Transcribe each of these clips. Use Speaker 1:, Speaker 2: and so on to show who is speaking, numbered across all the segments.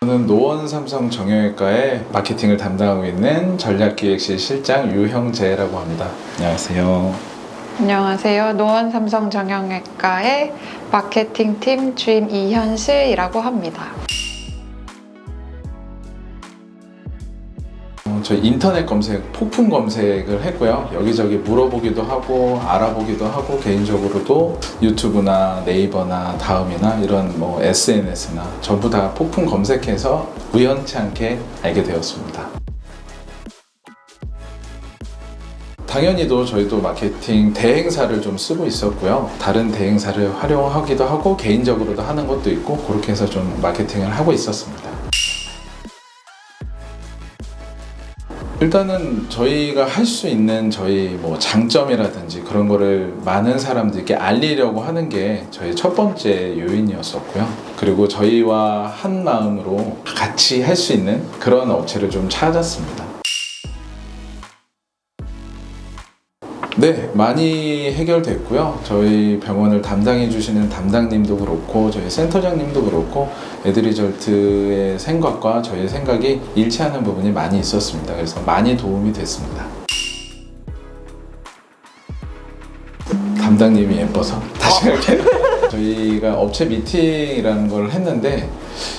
Speaker 1: 저는 노원 삼성 정형외과의 마케팅을 담당하고 있는 전략기획실 실장 유형재라고 합니다. 안녕하세요.
Speaker 2: 안녕하세요. 노원 삼성 정형외과의 마케팅팀 주임 이현실이라고 합니다.
Speaker 1: 저희 인터넷 검색, 폭풍 검색을 했고요. 여기저기 물어보기도 하고 알아보기도 하고 개인적으로도 유튜브나 네이버나 다음이나 이런 SNS나 전부 다 폭풍 검색해서 우연치 않게 알게 되었습니다. 당연히도 저희도 마케팅 대행사를 좀 쓰고 있었고요. 다른 대행사를 활용하기도 하고 개인적으로도 하는 것도 있고 그렇게 해서 좀 마케팅을 하고 있었습니다. 일단은 저희가 할 수 있는 저희 장점이라든지 그런 거를 많은 사람들께 알리려고 하는 게 저희 첫 번째 요인이었었고요. 그리고 저희와 한 마음으로 같이 할 수 있는 그런 업체를 좀 찾았습니다. 네, 많이 해결됐고요. 저희 병원을 담당해 주시는 담당님도 그렇고 저희 센터장님도 그렇고 에드리절트의 생각과 저희의 생각이 일치하는 부분이 많이 있었습니다. 그래서 많이 도움이 됐습니다. 담당님이 예뻐서 다시 할게요. 저희가 업체 미팅이라는 걸 했는데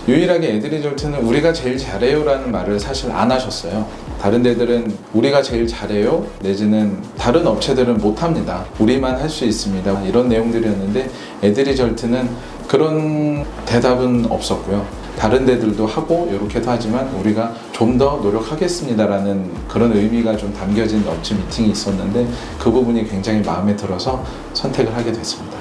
Speaker 1: 유일하게 에드리절트는 우리가 제일 잘해요 라는 말을 사실 안 하셨어요. 다른 데들은 우리가 제일 잘해요 내지는 다른 업체들은 못합니다, 우리만 할 수 있습니다, 이런 내용들이었는데 에드리절트는 그런 대답은 없었고요. 다른 데들도 하고 이렇게도 하지만 우리가 좀 더 노력하겠습니다 라는 그런 의미가 좀 담겨진 업체 미팅이 있었는데 그 부분이 굉장히 마음에 들어서 선택을 하게 됐습니다.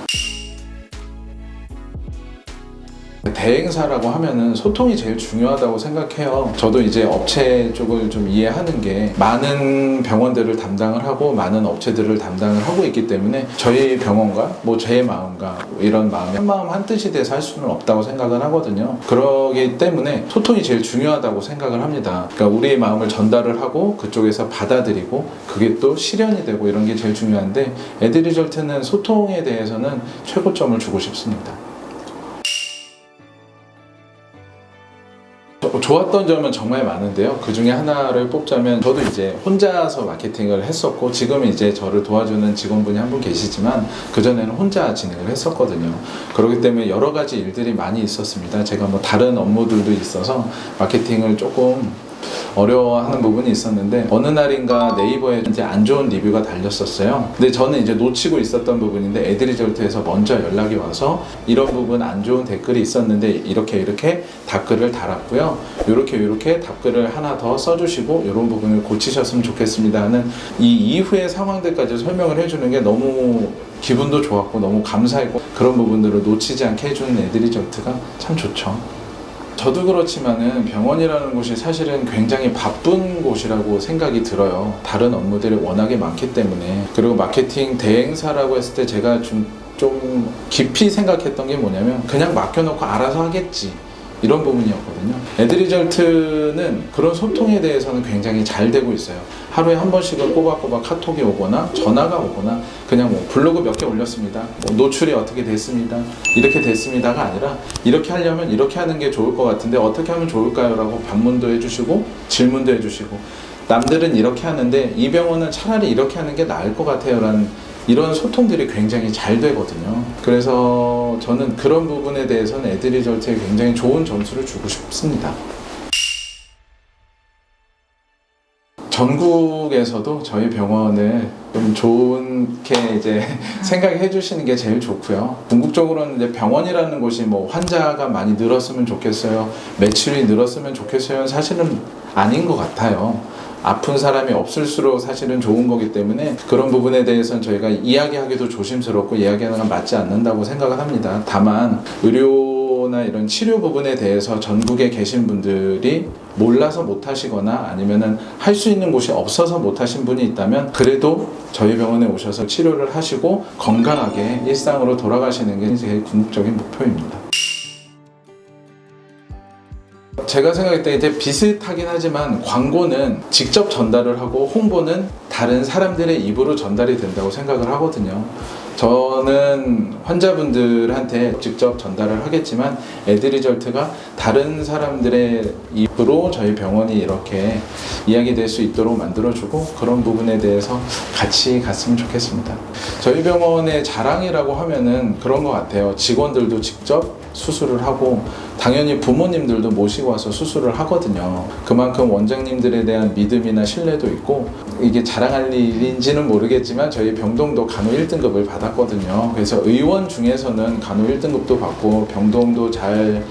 Speaker 1: 대행사라고 하면은 소통이 제일 중요하다고 생각해요. 저도 이제 업체 쪽을 좀 이해하는 게 많은 병원들을 담당을 하고 많은 업체들을 담당을 하고 있기 때문에 저희 병원과 제 마음과 이런 마음이 한 마음 한 뜻이 돼서 할 수는 없다고 생각을 하거든요. 그러기 때문에 소통이 제일 중요하다고 생각을 합니다. 그러니까 우리의 마음을 전달을 하고 그쪽에서 받아들이고 그게 또 실현이 되고 이런 게 제일 중요한데 에드리절트는 소통에 대해서는 최고점을 주고 싶습니다. 좋았던 점은 정말 많은데요. 그 중에 하나를 뽑자면 저도 이제 혼자서 마케팅을 했었고 지금은 이제 저를 도와주는 직원분이 한 분 계시지만 그전에는 혼자 진행을 했었거든요. 그렇기 때문에 여러 가지 일들이 많이 있었습니다. 제가 다른 업무들도 있어서 마케팅을 조금 어려워하는 부분이 있었는데 어느 날인가 네이버에 이제 안 좋은 리뷰가 달렸었어요. 근데 저는 이제 놓치고 있었던 부분인데 에드리절트에서 먼저 연락이 와서 이런 부분 안 좋은 댓글이 있었는데 이렇게 답글을 달았고요. 이렇게 답글을 하나 더 써주시고 이런 부분을 고치셨으면 좋겠습니다 하는 이 이후의 상황들까지 설명을 해주는 게 너무 기분도 좋았고 너무 감사했고 그런 부분들을 놓치지 않게 해주는 에드리절트가 참 좋죠. 저도 그렇지만은 병원이라는 곳이 사실은 굉장히 바쁜 곳이라고 생각이 들어요. 다른 업무들이 워낙에 많기 때문에. 그리고 마케팅 대행사라고 했을 때 제가 좀 깊이 생각했던 게 뭐냐면 그냥 맡겨놓고 알아서 하겠지, 이런 부분이었거든요. 에드리절트는 그런 소통에 대해서는 굉장히 잘 되고 있어요. 하루에 한 번씩은 꼬박꼬박 카톡이 오거나 전화가 오거나 그냥 블로그 몇 개 올렸습니다, 노출이 어떻게 됐습니다, 이렇게 됐습니다가 아니라 이렇게 하려면 이렇게 하는 게 좋을 것 같은데 어떻게 하면 좋을까요? 라고 반문도 해주시고 질문도 해주시고 남들은 이렇게 하는데 이 병원은 차라리 이렇게 하는 게 나을 것 같아요 라는 이런 소통들이 굉장히 잘 되거든요. 그래서 저는 그런 부분에 대해서는 에드리절트에 굉장히 좋은 점수를 주고 싶습니다. 전국에서도 저희 병원을 좀 좋게 이제 생각해 주시는 게 제일 좋고요. 궁극적으로는 이제 병원이라는 곳이 환자가 많이 늘었으면 좋겠어요, 매출이 늘었으면 좋겠어요, 사실은 아닌 것 같아요. 아픈 사람이 없을수록 사실은 좋은 거기 때문에 그런 부분에 대해서는 저희가 이야기하기도 조심스럽고 이야기하는 건 맞지 않는다고 생각을 합니다. 다만 의료나 이런 치료 부분에 대해서 전국에 계신 분들이 몰라서 못하시거나 아니면은 할 수 있는 곳이 없어서 못하신 분이 있다면 그래도 저희 병원에 오셔서 치료를 하시고 건강하게 일상으로 돌아가시는 게 제일 궁극적인 목표입니다. 제가 생각할 때 이제 비슷하긴 하지만 광고는 직접 전달을 하고 홍보는 다른 사람들의 입으로 전달이 된다고 생각을 하거든요. 저는 환자분들한테 직접 전달을 하겠지만 애드리절트가 다른 사람들의 입으로 저희 병원이 이렇게 이야기될 수 있도록 만들어주고 그런 부분에 대해서 같이 갔으면 좋겠습니다. 저희 병원의 자랑이라고 하면은 그런 것 같아요. 직원들도 직접 수술을 하고 당연히 부모님들도 모시고 와서 수술을 하거든요. 그만큼 원장님들에 대한 믿음이나 신뢰도 있고 이게 자랑할 일인지는 모르겠지만 저희 병동도 간호 1등급을 받았거든요. 그래서 의원 중에서는 간호 1등급도 받고 병동도 잘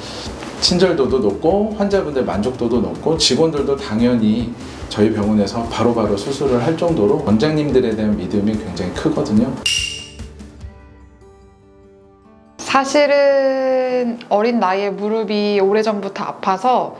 Speaker 1: 친절도도 높고 환자분들 만족도도 높고 직원들도 당연히 저희 병원에서 바로바로 수술을 할 정도로 원장님들에 대한 믿음이 굉장히 크거든요.
Speaker 2: 사실은 어린 나이에 무릎이 오래전부터 아파서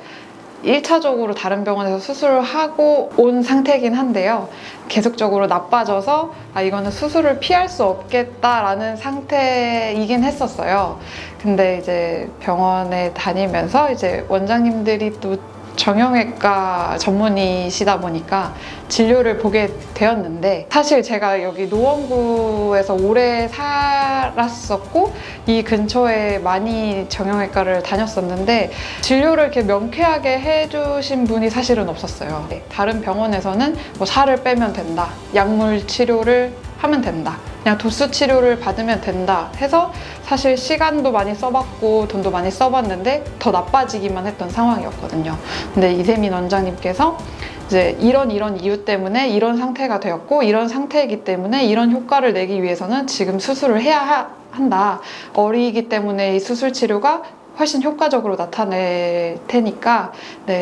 Speaker 2: 1차적으로 다른 병원에서 수술을 하고 온 상태이긴 한데요. 계속적으로 나빠져서 이거는 수술을 피할 수 없겠다라는 상태이긴 했었어요. 근데 이제 병원에 다니면서 이제 원장님들이 또 정형외과 전문의시다 보니까 진료를 보게 되었는데 사실 제가 여기 노원구에서 오래 살았었고 이 근처에 많이 정형외과를 다녔었는데 진료를 이렇게 명쾌하게 해주신 분이 사실은 없었어요. 다른 병원에서는 뭐 살을 빼면 된다, 약물 치료를 하면 된다, 그냥 도수 치료를 받으면 된다 해서 사실 시간도 많이 써봤고 돈도 많이 써봤는데 더 나빠지기만 했던 상황이었거든요. 근데 이세민 원장님께서 이제 이런 이유 때문에 이런 상태가 되었고 이런 상태이기 때문에 이런 효과를 내기 위해서는 지금 수술을 해야 한다. 어리기 때문에 이 수술 치료가 훨씬 효과적으로 나타낼 테니까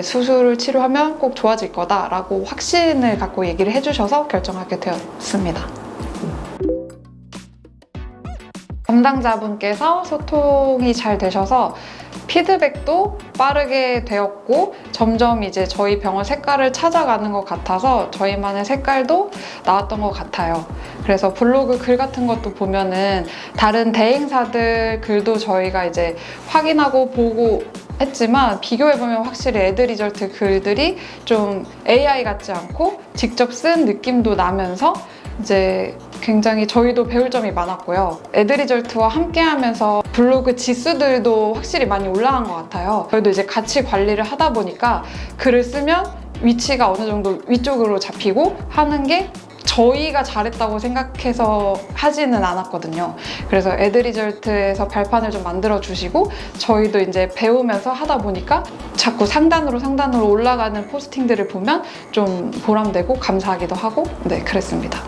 Speaker 2: 수술을 치료하면 꼭 좋아질 거다라고 확신을 갖고 얘기를 해주셔서 결정하게 되었습니다. 담당자분께서 소통이 잘 되셔서 피드백도 빠르게 되었고 점점 이제 저희 병원 색깔을 찾아가는 것 같아서 저희만의 색깔도 나왔던 것 같아요. 그래서 블로그 글 같은 것도 보면은 다른 대행사들 글도 저희가 이제 확인하고 보고 했지만 비교해보면 확실히 애드리절트 글들이 좀 AI 같지 않고 직접 쓴 느낌도 나면서 이제 굉장히 저희도 배울 점이 많았고요. 애드리절트와 함께 하면서 블로그 지수들도 확실히 많이 올라간 것 같아요. 저희도 이제 같이 관리를 하다 보니까 글을 쓰면 위치가 어느 정도 위쪽으로 잡히고 하는 게 저희가 잘했다고 생각해서 하지는 않았거든요. 그래서 애드리절트에서 발판을 좀 만들어 주시고 저희도 이제 배우면서 하다 보니까 자꾸 상단으로 올라가는 포스팅들을 보면 좀 보람되고 감사하기도 하고 그랬습니다.